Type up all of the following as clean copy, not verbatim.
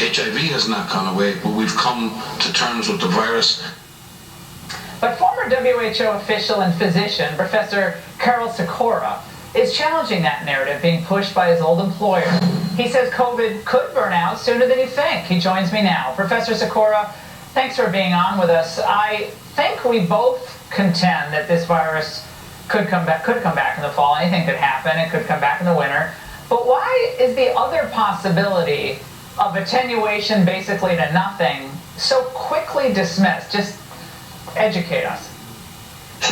HIV has not gone away, but we've come to terms with the virus. But former WHO official and physician, Professor Karol Sikora, is challenging that narrative being pushed by his old employer. He says COVID could burn out sooner than you think. He joins me now. Professor Sikora, thanks for being on with us. I think we both contend that this virus could come back in the fall. Anything could happen. It could come back in the winter. But why is the other possibility of attenuation basically to nothing so quickly dismissed? Just educate us.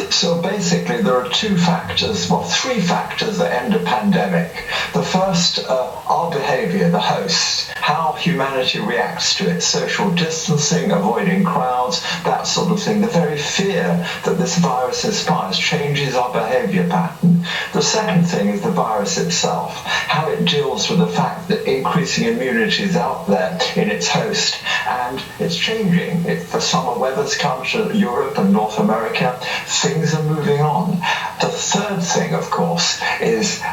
So basically there are three factors that end a pandemic. The first, our behavior, the host, how humanity reacts to it, social distancing, avoiding crowds, that sort of thing. The very fear that this virus inspires changes our behavior pattern. The second thing is the virus itself, how it deals with the fact that increasing immunity is out there in its host, and it's changing. The summer weather's come to Europe and North America. Things are moving on. The third thing, of course, is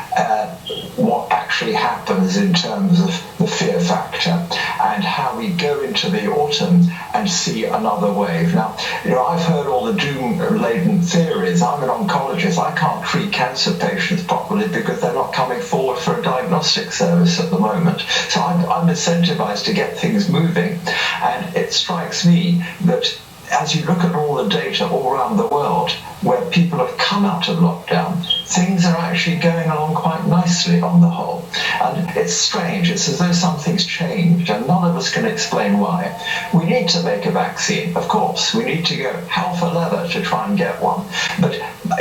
what actually happens in terms of the fear factor and how we go into the autumn and see another wave. Now, I've heard all the doom-laden theories. I'm an oncologist. I can't treat cancer patients properly because they're not coming forward for a diagnostic service at the moment. So I'm incentivized to get things moving. And it strikes me that as you look at all the data all around the world where people have come out of lockdown, things are actually going along quite nicely on the whole. And it's strange. It's as though something's changed, and none of us can explain why. We need to make a vaccine, of course. We need to go hell for leather to try and get one. But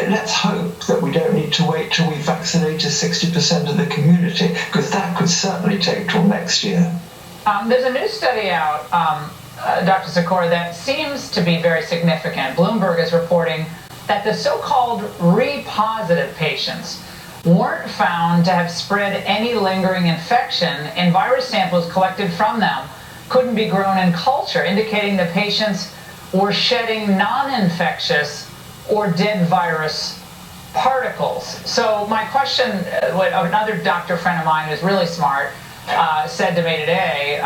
let's hope that we don't need to wait till we vaccinated 60% of the community, because that could certainly take till next year. There's a new study out, Dr. Sikora, that seems to be very significant. Bloomberg is reporting that the so-called re-positive patients weren't found to have spread any lingering infection, and virus samples collected from them couldn't be grown in culture, indicating the patients were shedding non-infectious or dead virus particles. So my question, what another doctor friend of mine who's really smart said to me today,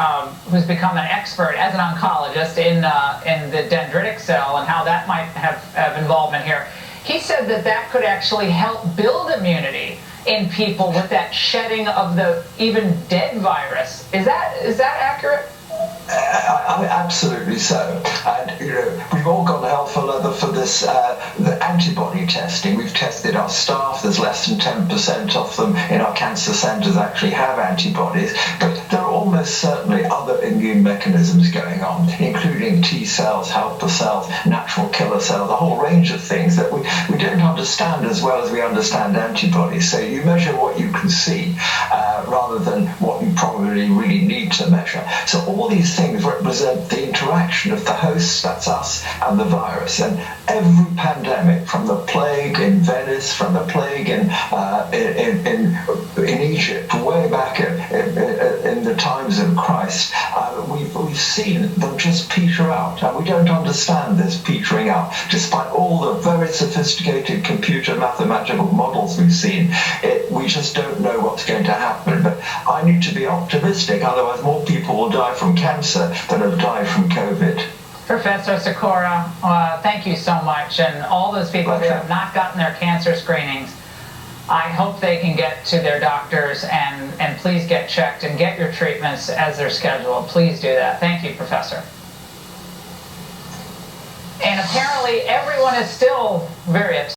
who's become an expert as an oncologist in the dendritic cell and how that might have involvement here. He said that could actually help build immunity in people with that shedding of the even dead virus. Is that accurate? Absolutely so. And we've all gone hell for leather for this the antibody testing. We've tested our staff. There's less than 10% of them in our cancer centres actually have antibodies, but there are almost certainly other immune mechanisms going on, including T cells, helper cells, natural killer cells, a whole range of things that we don't understand as well as we understand antibodies. So you measure what you can see rather than what you probably really need to measure. So all these things represent the interaction of the host, that's us, and the virus. And every pandemic, from the plague in Venice, from the plague in Egypt, way back in the times of Christ, we've seen them just peter out. And we don't understand this petering out, despite all the very sophisticated computer mathematical models we've seen. We just don't know what's going to happen. But I need to be optimistic, otherwise more people will die from cancer than have died from COVID. Professor Sikora, thank you so much. And all those people who have not gotten their cancer screenings, I hope they can get to their doctors and please get checked and get your treatments as they're scheduled. Please do that. Thank you, Professor. And apparently everyone is still very upset.